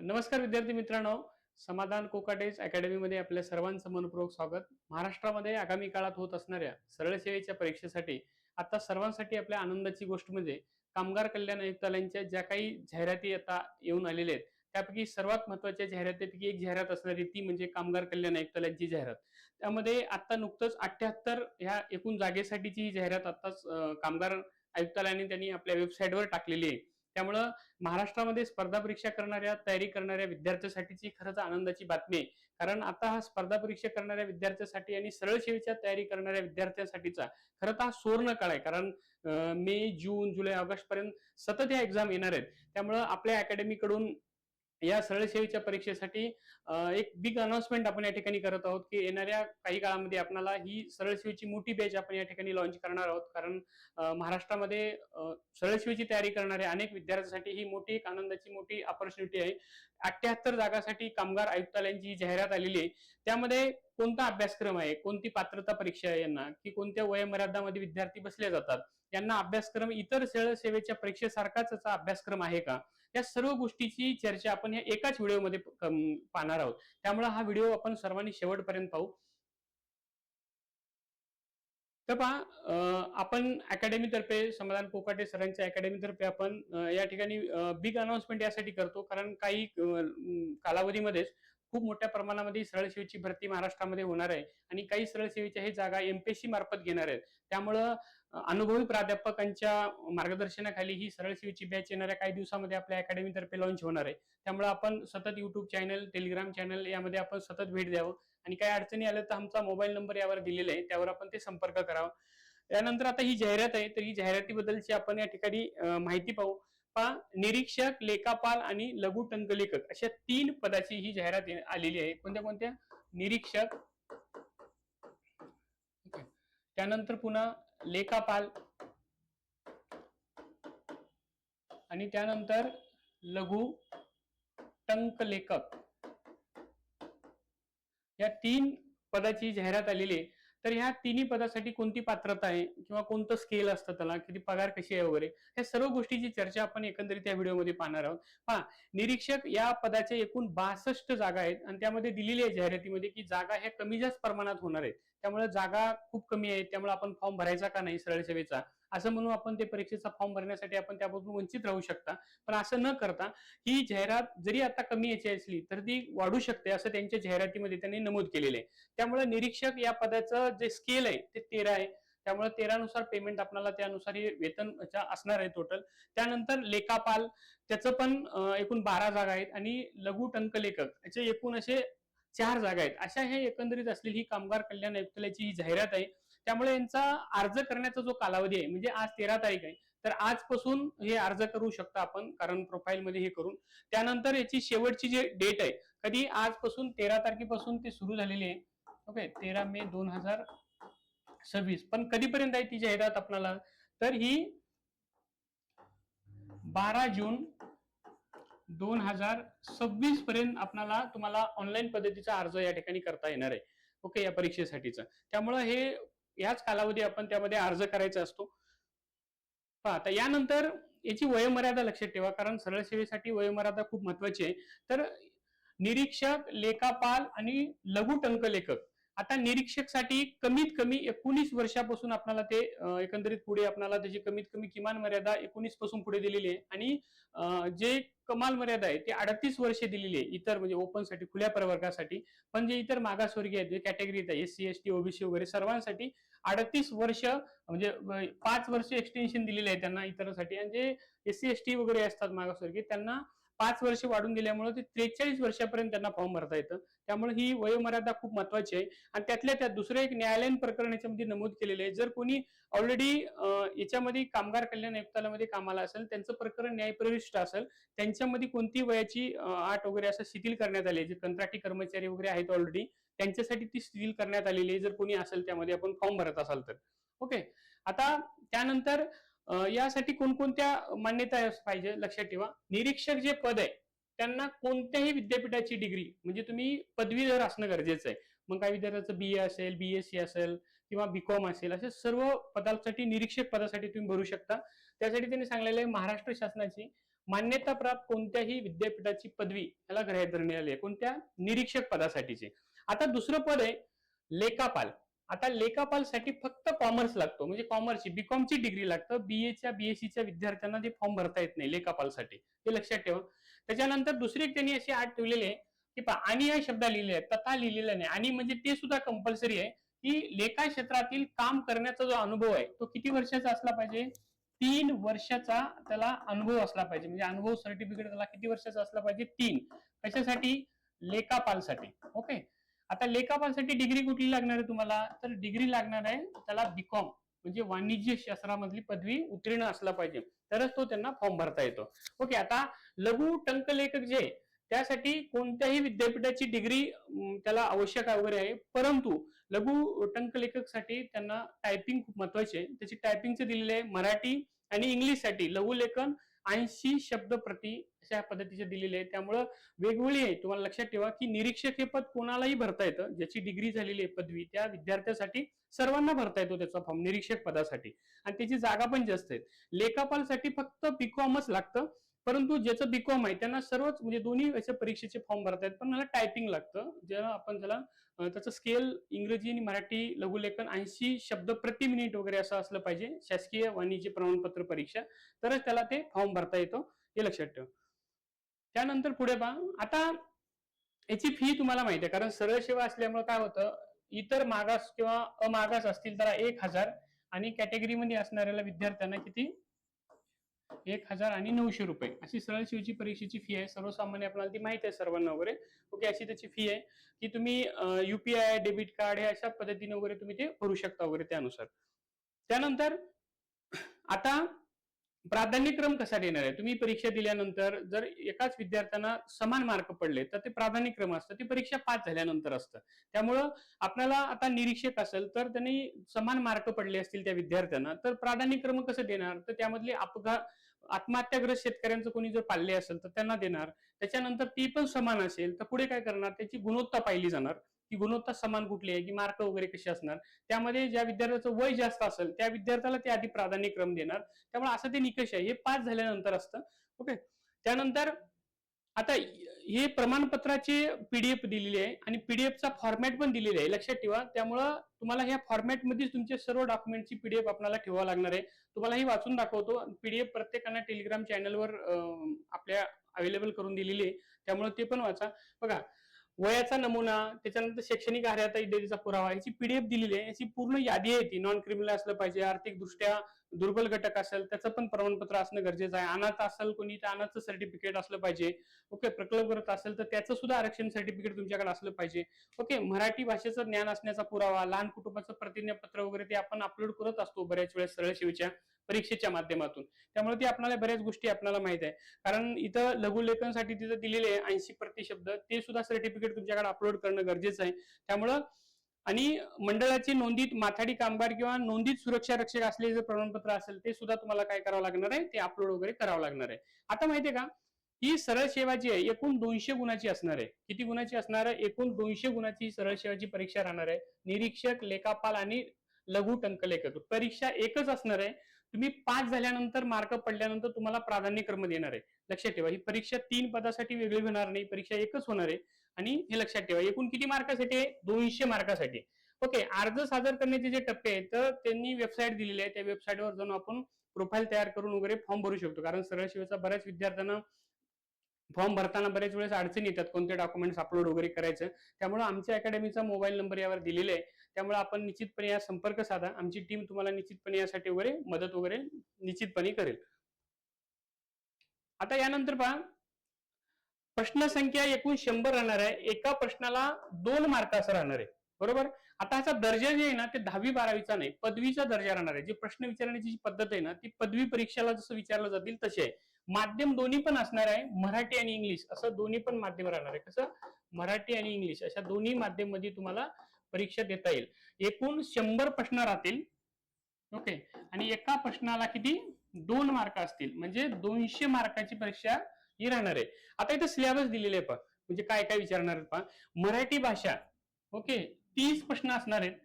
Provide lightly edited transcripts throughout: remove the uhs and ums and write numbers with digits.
नमस्कार विद्यार्थी मित्रांनो, समाधान कोकाटेज अकॅडमीमध्ये आपल्या सर्वांचं मनपूर्वक स्वागत. महाराष्ट्रामध्ये आगामी काळात होत असणाऱ्या सरळ सेवेच्या परीक्षेसाठी आता सर्वांसाठी आपल्या आनंदाची गोष्ट म्हणजे कामगार कल्याण आयुक्तालयांच्या ज्या काही जाहिराती आता येऊन आलेल्या आहेत, त्यापैकी सर्वात महत्त्वाच्या जाहिरातीपैकी एक जाहिरात असणारी ती म्हणजे कामगार कल्याण आयुक्तालयांची जाहिरात. त्यामध्ये आता नुकतंच 78 ह्या एकूण जागेसाठीची ही जाहिरात आताच कामगार आयुक्तालयाने त्यांनी आपल्या वेबसाईटवर टाकलेली आहे. त्यामुळं महाराष्ट्रामध्ये स्पर्धा परीक्षा करणाऱ्या, तयारी करणाऱ्या विद्यार्थ्यांसाठीची खरंच आनंदाची बातमी आहे. कारण आता हा स्पर्धा परीक्षा करणाऱ्या विद्यार्थ्यांसाठी आणि सरळ सेवेच्या तयारी करणाऱ्या विद्यार्थ्यांसाठीचा खरं तर हा सुवर्ण काळ आहे. कारण मे, जून, जुलै, ऑगस्ट पर्यंत सतत या एक्झाम येणार आहेत. त्यामुळं आपल्या अकॅडमीकडून या सरळ सेवेच्या परीक्षेसाठी एक बिग अनाउन्समेंट आपण या ठिकाणी करत आहोत की येणाऱ्या काही काळामध्ये आपल्याला ही सरळ सेवेची मोठी बॅच आपण या ठिकाणी लॉन्च करणार आहोत. कारण महाराष्ट्रामध्ये सरळ सेवेची तयारी करणाऱ्या अनेक विद्यार्थ्यांसाठी ही मोठी एक आनंदाची मोठी ऑपॉर्च्युनिटी आहे. 78 जागासाठी कामगार आयुक्तालयांची जाहिरात आलेली आहे. त्यामध्ये कोणता अभ्यासक्रम आहे, कोणती पात्रता परीक्षा आहे यांना, की कोणत्या वयोमर्यादामध्ये विद्यार्थी बसले जातात, यांना अभ्यासक्रम इतर सरळ सेवेच्या परीक्षेसारखाच याचा अभ्यासक्रम आहे का, या सर्व गोष्टीची चर्चा आपण या एकाच व्हिडिओमध्ये पाहणार आहोत. त्यामुळे हा व्हिडिओ आपण सर्वांनी शेवटपर्यंत पाहू. तर पहा, आपण अकॅडमीतर्फे समाधान कोकाटे सरांच्या अकॅडमीतर्फे आपण या ठिकाणी बिग अनाउन्समेंट यासाठी करतो कारण काही कालावधीमध्येच खूप मोठ्या प्रमाणामध्ये सरळ सेवेची भरती महाराष्ट्रामध्ये होणार आहे आणि काही सरळ सेवेच्या हे जागा एमपीएससी मार्फत घेणार आहेत. त्यामुळं अनुभवी प्राध्यापकांच्या मार्गदर्शनाखाली ही सरळ सेवेची बॅच येणाऱ्या काही दिवसामध्ये आपल्या अकॅडमीतर्फे लॉन्च होणार आहे. त्यामुळे आपण सतत युट्यूब चॅनल, टेलिग्राम चॅनल यामध्ये आपण सतत भेट द्यावं आणि काही अडचणी आल्या तर आमचा मोबाईल नंबर यावर दिलेला आहे, त्यावर आपण ते संपर्क करावा. त्यानंतर आता ही जाहिरात आहे, तर ही जाहिरातीबद्दलची आपण या ठिकाणी माहिती पाहू. पहा, निरीक्षक, लेखापाल आणि लघु टंकलेखक अशा 3 पदाची ही जाहिरात आलेली आहे. कोणत्या कोणत्या? निरीक्षक, त्यानंतर पुन्हा लेखापाल आणि त्यानंतर लघु टंकलेखक या 3 पदाची जाहिरात आलेली आहे. तर ह्या तिन्ही पदासाठी कोणती पात्रता आहे किंवा कोणतं स्केल असतं त्याला, किती पगार कशी आहे वगैरे, या सर्व गोष्टीची चर्चा आपण एकंदरीत या व्हिडिओमध्ये पाहणार आहोत. पहा, निरीक्षक या पदाच्या एकूण 62 जागा आहेत आणि त्यामध्ये दिलेली आहे जाहिरातीमध्ये की जागा ह्या कमी जास्त प्रमाणात होणार आहेत. त्यामुळे जागा खूप कमी आहेत, त्यामुळे आपण फॉर्म भरायचा का नाही सरळ सेवेचा असं म्हणून आपण ते परीक्षेचा फॉर्म भरण्यासाठी आपण त्यापासून वंचित राहू शकता. पण असं न करता ही जाहिरात जरी आता कमी याची असली तर ती वाढू शकते असं त्यांच्या जाहिरातीमध्ये त्यांनी नमूद केलेलं आहे. त्यामुळे निरीक्षक या पदाचं जे स्केल आहे ते 13 आहे. त्यामुळे 13 नुसार पेमेंट आपल्याला त्यानुसार हे वेतन असणार आहे टोटल. त्यानंतर लेखापाल त्याचं पण एकूण 12 जागा आहेत आणि लघु टंकलेखक याचे एकूण असे 4 जागा आहेत. अशा हे एकंदरीत असलेली ही कामगार कल्याण आयुक्तालयाची ही जाहिरात आहे. त्यामुळे यांचा अर्ज करण्याचा जो कालावधी आहे म्हणजे आज 13 तारीख आहे, तर आजपासून हे अर्ज करू शकता आपण कारण प्रोफाईलमध्ये हे करून. त्यानंतर याची शेवटची जी डेट आहे कधी आजपासून 13 तारखेपासून ती सुरू झालेली आहे. ओके, 13 मे 2026. पण कधीपर्यंत आहे ती जाहिरात आपल्याला, तर ही 12 जून 2026 पर्यंत आपल्याला तुम्हाला ऑनलाईन पद्धतीचा अर्ज या ठिकाणी करता येणार आहे. ओके, या परीक्षेसाठीचा. त्यामुळे हे याच कालावधी आपण त्यामध्ये अर्ज करायचा असतो. पहा, आता यानंतर याची वयोमर्यादा लक्षात ठेवा कारण सरळ सेवेसाठी वयोमर्यादा खूप महत्वाची आहे. तर निरीक्षक, लेखापाल आणि लघु टंकलेखक, आता निरीक्षकसाठी कमीत कमी 19 वर्षापासून आपल्याला ते एकंदरीत पुढे आपल्याला त्याची कमीत कमी किमान मर्यादा 19 पासून पुढे दिलेली आहे आणि जे कमाल मर्यादा आहे ती 38 वर्षे दिलेली आहे इतर म्हणजे ओपन साठी, खुल्या प्रवर्गासाठी. पण जे इतर मागासवर्गीय आहेत, जे कॅटेगरीत आहे एससी, एसटी, ओबीसी वगैरे सर्वांसाठी 38 वर्ष म्हणजे 5 वर्ष एक्सटेन्शन दिलेले आहे त्यांना इतरसाठी. आणि जे एससी, एसटी वगैरे असतात मागासवर्गीय त्यांना 5 वर्ष वाढून दिल्यामुळे ते 43 वर्षापर्यंत त्यांना फॉर्म भरता येतं. त्यामुळे ही वयोमर्यादा खूप महत्वाची आहे. आणि त्यातल्या त्यात दुसरं एक न्यायालयीन प्रकरण याच्यामध्ये नमूद केलेलं आहे. जर कोणी ऑलरेडी याच्यामध्ये कामगार कल्याण आयुक्तालयामध्ये कामाला असेल, त्यांचं प्रकरण न्यायप्रविष्ट असेल, त्यांच्यामध्ये कोणती वयाची अट वगैरे असं शिथिल करण्यात आली, जे कंत्राटी कर्मचारी वगैरे आहेत ऑलरेडी त्यांच्यासाठी ती शिथिल करण्यात आलेली आहे. जर कोणी असेल त्यामध्ये आपण फॉर्म भरत असाल तर. ओके, आता त्यानंतर यासाठी कोणकोणत्या मान्यता पाहिजे लक्षात ठेवा. निरीक्षक जे पद आहे त्यांना कोणत्याही विद्यापीठाची डिग्री म्हणजे तुम्ही पदवीधर असणं गरजेचं आहे. मग काही विद्यार्थ्याचं बीए असेल, बीएससी असेल किंवा बीकॉम असेल, असे सर्व पदासाठी निरीक्षक पदासाठी तुम्ही भरू शकता. त्यासाठी त्यांनी सांगलेलं आहे महाराष्ट्र शासनाची मान्यताप्राप्त कोणत्याही विद्यापीठाची पदवी याला ग्राह्य धरण्यात आली आहे. कोणत्या? निरीक्षक पदासाठीचे. आता दुसरं पद आहे लेखापाल. आता लेखापालसाठी फक्त कॉमर्स लागतो, म्हणजे कॉमर्सची बीकॉमची डिग्री लागतं. बीएच्या बीएससीच्या विद्यार्थ्यांना ते फॉर्म भरता येत नाही लेखापालसाठी, हे लक्षात ठेवा. त्याच्यानंतर दुसरी एक त्यांनी अशी अट ठेवलेली आहे की आणि या शब्द लिहिलेले आहेत, तथा लिहिलेला नाही. आणि म्हणजे ते सुद्धा कंपल्सरी आहे की लेखा क्षेत्रातील काम करण्याचा जो अनुभव आहे तो किती वर्षाचा असला पाहिजे? 3 वर्षाचा त्याला अनुभव असला पाहिजे. म्हणजे अनुभव सर्टिफिकेट त्याला किती वर्षाचा असला पाहिजे? 3. कशासाठी? लेखापालसाठी. ओके. आता लेखापालसाठी डिग्री कुठली लागणार आहे तुम्हाला? तर डिग्री लागणार आहे त्याला बीकॉम, म्हणजे वाणिज्य शास्त्रामधली पदवी उत्तीर्ण असला पाहिजे, तरच तो त्यांना फॉर्म भरता येतो. ओके. आता लघु टंकलेखक जे त्यासाठी कोणत्याही विद्यापीठाची डिग्री त्याला आवश्यक वगैरे आहे, परंतु लघु टंकलेखकसाठी त्यांना टायपिंग खूप महत्वाचे आहे. त्याची टायपिंगचे दिलेले आहे मराठी आणि इंग्लिशसाठी लघुलेखन 80 शब्द प्रति अशा पद्धतीचे दिलेले आहे. त्यामुळं वेगवेगळी आहे. तुम्हाला लक्षात ठेवा की निरीक्षक हे पद कोणालाही भरता येतं, ज्याची डिग्री झालेली आहे पदवी, त्या विद्यार्थ्यासाठी सर्वांना भरता येतो त्याचा फॉर्म निरीक्षक पदासाठी, आणि त्याची जागा पण जास्त आहेत. लेखापालसाठी फक्त बीकॉमच लागतं, परंतु ज्याचं बीकॉम आहे त्यांना सर्वच म्हणजे दोन्ही अशा परीक्षेचे फॉर्म भरता येतात, पण त्याला टायपिंग लागतं, ज्याला आपण त्याला त्याचं स्केल इंग्रजी आणि मराठी लघुलेखन 80 शब्द प्रति मिनिट वगैरे असं असलं पाहिजे, शासकीय वाणिज्य प्रमाणपत्र परीक्षा, तरच त्याला ते फॉर्म भरता येतो, हे लक्षात ठेवा. त्यानंतर पुढे पहा. आता याची फी तुम्हाला माहिती आहे, कारण सरळ सेवा असल्यामुळे काय होतं, इतर मागास किंवा अमागास असतील तर 1000, आणि कॅटेगरीमध्ये असणाऱ्या विद्यार्थ्यांना किती? 1900 रुपये अशी सरळ सेवेची परीक्षेची फी आहे. सर्वसामान्य आपल्याला ती माहिती आहे सर्वांना वगैरे. ओके. अशी त्याची फी आहे की तुम्ही युपीआय, डेबिट कार्ड हे अशा पद्धतीने वगैरे तुम्ही ते भरू शकता वगैरे त्यानुसार. त्यानंतर आता प्राधान्यक्रम कसा देणार आहे? तुम्ही परीक्षा दिल्यानंतर जर एकाच विद्यार्थ्यांना समान मार्क पडले तर ते प्राधान्यक्रम असतं, ते परीक्षा पास झाल्यानंतर असतं. त्यामुळं आपल्याला आता निरीक्षक असेल तर त्यांनी समान मार्क पडले असतील त्या विद्यार्थ्यांना, तर प्राधान्यक्रम कसं देणार? तर त्यामधले आत्महत्याग्रस्त शेतकऱ्यांचं कोणी जर पाल्ले असेल तर त्यांना देणार. त्याच्यानंतर ती पण समान असेल तर पुढे काय करणार? त्याची गुणवत्ता पाहिली जाणार, की गुणवत्ता समान कुठली आहे, की मार्क वगैरे कसे असणार. त्यामध्ये ज्या विद्यार्थ्याचं वय जास्त असेल त्या विद्यार्थ्याला ते आधी प्राधान्यक्रम देणार. त्यामुळे असं ते निकष आहे, हे पास झाल्यानंतर असतं. ओके. त्यानंतर आता हे प्रमाणपत्राचे पीडीएफ दिलेली आहे आणि पीडीएफचा फॉर्मॅट पण दिलेला आहे, लक्षात ठेवा. त्यामुळं तुम्हाला ह्या फॉर्मॅटमध्येच तुमचे सर्व डॉक्युमेंटची पीडीएफ आपल्याला ठेवावं लागणार आहे. तुम्हाला ही वाचून दाखवतो. पीडीएफ प्रत्येकाने टेलिग्राम चॅनलवर आपल्या अवेलेबल करून दिलेली आहे, त्यामुळे ते पण वाचा. बघा, वयाचा नमुना, त्याच्यानंतर शैक्षणिक अर्हता इत्यादीचा पुरावा, याची पीडीएफ दिलेली आहे. याची पूर्ण यादी आहे ती. नॉन क्रिमिनल असलं पाहिजे, आर्थिक दृष्ट्या दुर्बल घटक असेल त्याचं पण प्रमाणपत्र असणं गरजेचं आहे, अनाथ असेल कोणी तर अनाथचं सर्टिफिकेट असलं पाहिजे. ओके. प्रकल्पग्रस्त असेल तर त्याचं सुद्धा आरक्षण सर्टिफिकेट तुमच्याकडे असलं पाहिजे. ओके. मराठी भाषेचं ज्ञान असण्याचा पुरावा, लहान कुटुंबाचं प्रतिज्ञापत्र वगैरे ते आपण अपलोड करत असतो बऱ्याच वेळेस सरळ सेवेच्या परीक्षेच्या माध्यमातून. त्यामुळे ते आपल्याला बऱ्याच गोष्टी आपल्याला माहित आहे. कारण इथं लघुलेखनसाठी तिथं दिलेले आहे 80 प्रति शब्द, ते सुद्धा सर्टिफिकेट तुमच्याकडे अपलोड करणं गरजेचं आहे. त्यामुळं आणि मंडळाची नोंदीत माथाडी कामगार किंवा नोंदीत सुरक्षा रक्षक असलेले जे प्रमाणपत्र असेल ते सुद्धा तुम्हाला काय करावं लागणार आहे, ते अपलोड वगैरे करावं लागणार आहे. आता माहितीये का, ही सरळ सेवा जी आहे एकूण 200 गुणाची असणार आहे. किती गुणाची असणार आहे? एकूण 200 गुणाची सरळ सेवाची परीक्षा राहणार आहे. निरीक्षक, लेखापाल आणि लघु टंकलेखक परीक्षा एकच असणार आहे. तुम्ही पास झाल्यानंतर मार्क पडल्यानंतर तुम्हाला प्राधान्यक्रम देणार आहे, लक्षात ठेवा. ही परीक्षा 3 पदासाठी वेगळी होणार नाही, परीक्षा एकच होणार आहे. आणि हे लक्षात ठेवा, एकूण किती मार्कासाठी आहे? 200 मार्कासाठी. ओके. अर्ज सादर करण्याचे जे टप्पे आहेत तर त्यांनी वेबसाईट दिलेली आहे, त्या वेबसाईटवर जाऊन आपण प्रोफाईल तयार करून वगैरे फॉर्म भरू शकतो. कारण सरळ सेवेचा बऱ्याच विद्यार्थ्यांना फॉर्म भरताना बरेच वेळेस अडचणी येतात, कोणते डॉक्युमेंट्स अपलोड वगैरे करायचं. त्यामुळे आमच्या अकॅडमीचा मोबाईल नंबर यावर दिलेला आहे, त्यामुळे आपण निश्चितपणे या संपर्क साधा. आमची टीम तुम्हाला निश्चितपणे यासाठी वगैरे मदत वगैरे निश्चितपणे करेल. आता यानंतर पहा, प्रश्न संख्या एकूण 100 राहणार आहे. एका प्रश्नाला 2 मार्क असं राहणार आहे, बरोबर. आता ह्याचा दर्जा जे आहे ना ते 10वी-12वीचा नाही, पदवीचा दर्जा राहणार आहे. जी प्रश्न विचारण्याची जी पद्धत आहे ना ती पदवी परीक्षेला जसं विचारलं जातील तशी आहे. माध्यम दोन्ही पण असणार आहे, मराठी आणि इंग्लिश असं दोन्ही पण माध्यम राहणार आहे. कसं? मराठी आणि इंग्लिश अशा दोन्ही माध्यम मध्ये तुम्हाला परीक्षा देता येईल. एकूण 100 प्रश्न राहतील. ओके. आणि एका प्रश्नाला किती? 2 मार्क असतील, म्हणजे 200 मार्काची परीक्षा ही राहणार आहे. आता इथं सिलेबस दिलेले आहे पहा, म्हणजे काय काय विचारणार आहेत पहा. मराठी भाषा, ओके, 30 प्रश्न असणार आहेत.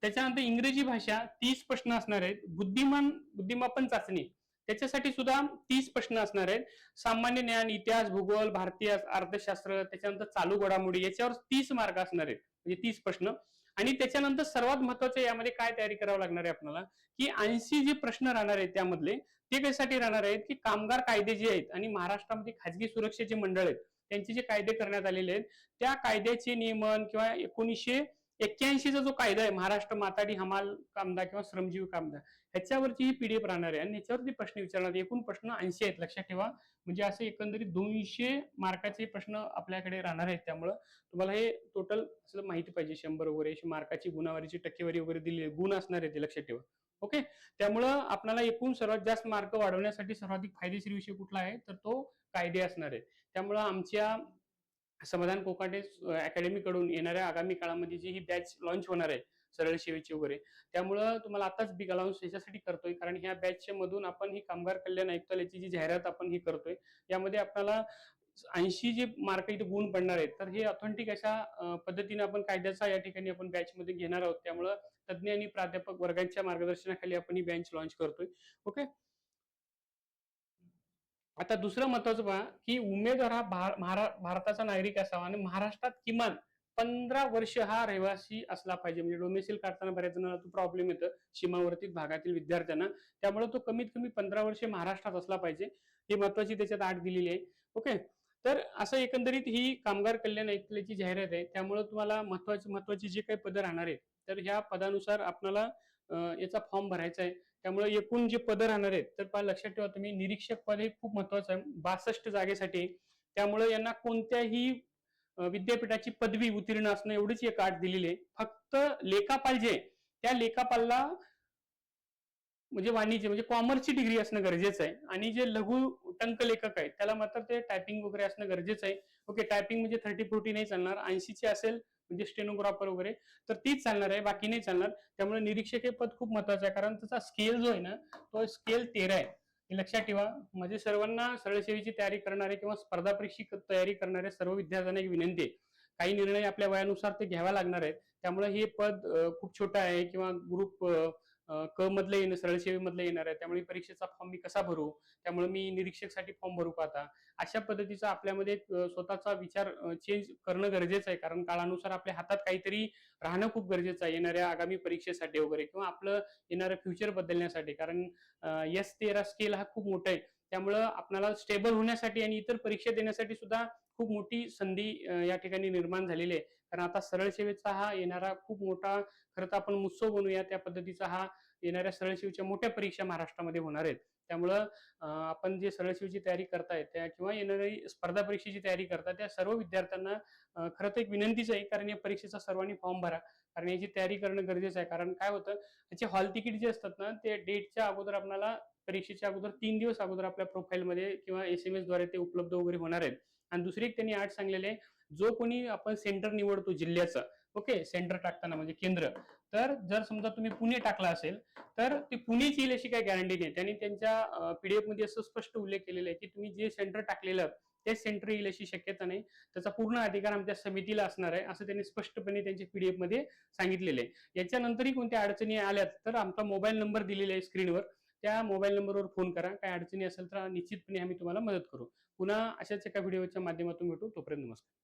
त्याच्यानंतर इंग्रजी भाषा 30 प्रश्न असणार आहेत. बुद्धिमापन चाचणी त्याच्यासाठी सुद्धा 30 प्रश्न असणार आहेत. सामान्य ज्ञान, इतिहास, भूगोल, भारतीय अर्थशास्त्र, त्याच्यानंतर चालू घडामोडी, याच्यावर 30 मार्क असणार आहेत, म्हणजे 30 प्रश्न. आणि त्याच्यानंतर सर्वात महत्वाचं यामध्ये काय तयारी करावं लागणार आहे आपल्याला, की 80 जे प्रश्न राहणार आहेत त्यामधले ते कशासाठी राहणार आहेत, की कामगार कायदे जे आहेत आणि महाराष्ट्रामध्ये खाजगी सुरक्षेचे मंडळ आहेत त्यांचे जे कायदे करण्यात आलेले आहेत त्या कायद्याचे नियमन किंवा 1981चा जो कायदा आहे महाराष्ट्र माथाडी हमाल कामदा किंवा श्रमजीवी कामदा, ह्याच्यावरची ही पीडीएफ राहणार आहे आणि ह्याच्यावरती प्रश्न विचारणार. एकूण प्रश्न 80 आहेत, लक्षात ठेवा. म्हणजे असे एकंदरीत 200 मार्काचे प्रश्न आपल्याकडे राहणार आहेत. त्यामुळं तुम्हाला हे टोटल माहिती पाहिजे. 100 वगैरे मार्काची गुणावारीची टक्केवारी वगैरे दिली, गुण असणार आहे ते, लक्षात ठेवा. ओके. त्यामुळं आपल्याला एकूण सर्वात जास्त मार्क वाढवण्यासाठी सर्वाधिक फायदेशीर विषय कुठला आहे तर तो कायदे असणार आहे. त्यामुळं आमच्या समाधान कोकाटे अकॅडमीकडून येणाऱ्या आगामी काळामध्ये जी ही बॅच लॉन्च होणार आहे सरळ सेवेची वगैरे, त्यामुळं तुम्हाला आताच बिग अनाउन्स याच्यासाठी करतोय कारण ह्या बॅचच्या मधून आपण ही कामगार कल्याण आयुक्तालयाची जी जाहिरात आपण ही करतोय यामध्ये आपल्याला 80 जे मार्क इथे गुण पडणार आहेत तर हे ऑथेंटिक अशा पद्धतीने आपण कायद्याचा या ठिकाणी आपण बॅच मध्ये घेणार आहोत. त्यामुळं तज्ज्ञ आणि प्राध्यापक वर्गांच्या मार्गदर्शनाखाली आपण ही बँच लॉन्च करतोय. ओके. आता दुसरं महत्वाचं पहा की उमेदवार हा भारताचा नागरिक असावा आणि महाराष्ट्रात किमान 15 वर्ष हा रहिवासी असला पाहिजे. म्हणजे डोमेसिल काढताना बऱ्याच जणांना तो प्रॉब्लेम येतो सीमावर्ती भागातील विद्यार्थ्यांना, त्यामुळे तो कमीत कमी 15 वर्ष महाराष्ट्रात असला पाहिजे. ही महत्वाची त्याच्यात अट दिलेली आहे. ओके. तर असं एकंदरीत ही कामगार कल्याण आयुक्तालयाची जाहिरात आहे. त्यामुळे तुम्हाला महत्वाची जे काही पदं राहणार आहेत तर ह्या पदानुसार आपल्याला याचा फॉर्म भरायचा आहे. त्यामुळे एकूण जे पदं राहणार आहेत तर पहा लक्षात ठेवा तुम्ही, निरीक्षक पद हे खूप महत्वाचं आहे 62 जागेसाठी. त्यामुळे यांना कोणत्याही विद्यापीठाची पदवी उत्तीर्ण असणं एवढीच एक अट दिलेली आहे. फक्त लेखापाल जे त्या लेखापालला म्हणजे वाणिज्य म्हणजे कॉमर्सची डिग्री असणं गरजेचं आहे आणि जे लघु टंक लेखक आहेत त्याला मात्र ते टायपिंग वगैरे असणं गरजेचं आहे. ओके. टायपिंग म्हणजे 30-40 नाही चालणार, 80 असेल म्हणजे स्टेनोग्राफर वगैरे तर तीच चालणार आहे, बाकी नाही चालणार. त्यामुळे निरीक्षक हे पद खूप महत्वाचं आहे कारण त्याचा स्केल जो आहे ना तो स्केल 13 आहे, हे लक्षात ठेवा. म्हणजे सर्वांना सरळ सेवेची तयारी करणारे किंवा स्पर्धा परीक्षेची तयारी करणाऱ्या सर्व विद्यार्थ्यांना एक विनंती आहे, काही निर्णय आपल्या वयानुसार ते घ्यावा लागणार आहेत. त्यामुळे हे पद खूप छोटं आहे किंवा ग्रुप क मधलं येणं सरळ सेवेमधलं येणार आहे. त्यामुळे परीक्षेचा फॉर्म मी कसा भरू, त्यामुळे मी निरीक्षकसाठी फॉर्म भरू का आता, अशा पद्धतीचा आपल्यामध्ये स्वतःचा विचार चेंज करणं गरजेचं आहे. कारण काळानुसार आपल्या हातात काहीतरी राहणं खूप गरजेचं आहे येणाऱ्या आगामी परीक्षेसाठी वगैरे किंवा आपलं येणारं फ्युचर बदलण्यासाठी. कारण S13 स्केल हा खूप मोठा आहे. त्यामुळं आपल्याला स्टेबल होण्यासाठी आणि इतर परीक्षा देण्यासाठी सुद्धा खूप मोठी संधी या ठिकाणी निर्माण झालेली आहे. कारण आता सरळ सेवेचा हा येणारा खूप मोठा, खरं तर आपण उत्सव बनवूया त्या पद्धतीचा हा येणाऱ्या सरळ सेवेच्या मोठ्या परीक्षा महाराष्ट्रामध्ये होणार आहेत. त्यामुळं आपण जे सरळ सेवेची तयारी करताय त्या किंवा येणारी स्पर्धा परीक्षेची तयारी करता त्या सर्व विद्यार्थ्यांना खरं तर एक विनंतीच आहे कारण या परीक्षेचा सर्वांनी फॉर्म भरा, कारण याची तयारी करणं गरजेचं आहे. कारण काय होतं त्याचे हॉल तिकीट जे असतात ना ते डेटच्या अगोदर आपल्याला परीक्षेच्या अगोदर 3 दिवस अगोदर आपल्या प्रोफाईलमध्ये किंवा SMS द्वारे ते उपलब्ध वगैरे होणार आहेत. आणि दुसरी एक त्यांनी अट सांगलेली आहे, जो कोणी आपण सेंटर निवडतो जिल्ह्याचं, ओके, सेंटर टाकताना म्हणजे केंद्र, तर जर समजा तुम्ही पुणे टाकला असेल तर ते पुणेच येईल अशी काही गॅरंटी नाही. त्यांनी त्यांच्या पीडीएफ मध्ये असं स्पष्ट उल्लेख केलेला आहे की तुम्ही जे सेंटर टाकलेलं तेच सेंटर येईल अशी शक्यता नाही, त्याचा पूर्ण अधिकार आमच्या समितीला असणार आहे असं त्यांनी स्पष्टपणे त्यांच्या पीडीएफ मध्ये सांगितलेलं आहे. याच्यानंतरही कोणत्या अडचणी आल्यात तर आमचा मोबाईल नंबर दिलेला आहे स्क्रीनवर, त्या मोबाईल नंबरवर फोन करा. काय अडचणी असेल तर निश्चितपणे आम्ही तुम्हाला मदत करू. पुन्हा अशाच एका व्हिडिओच्या माध्यमातून भेटू. तोपर्यंत नमस्कार.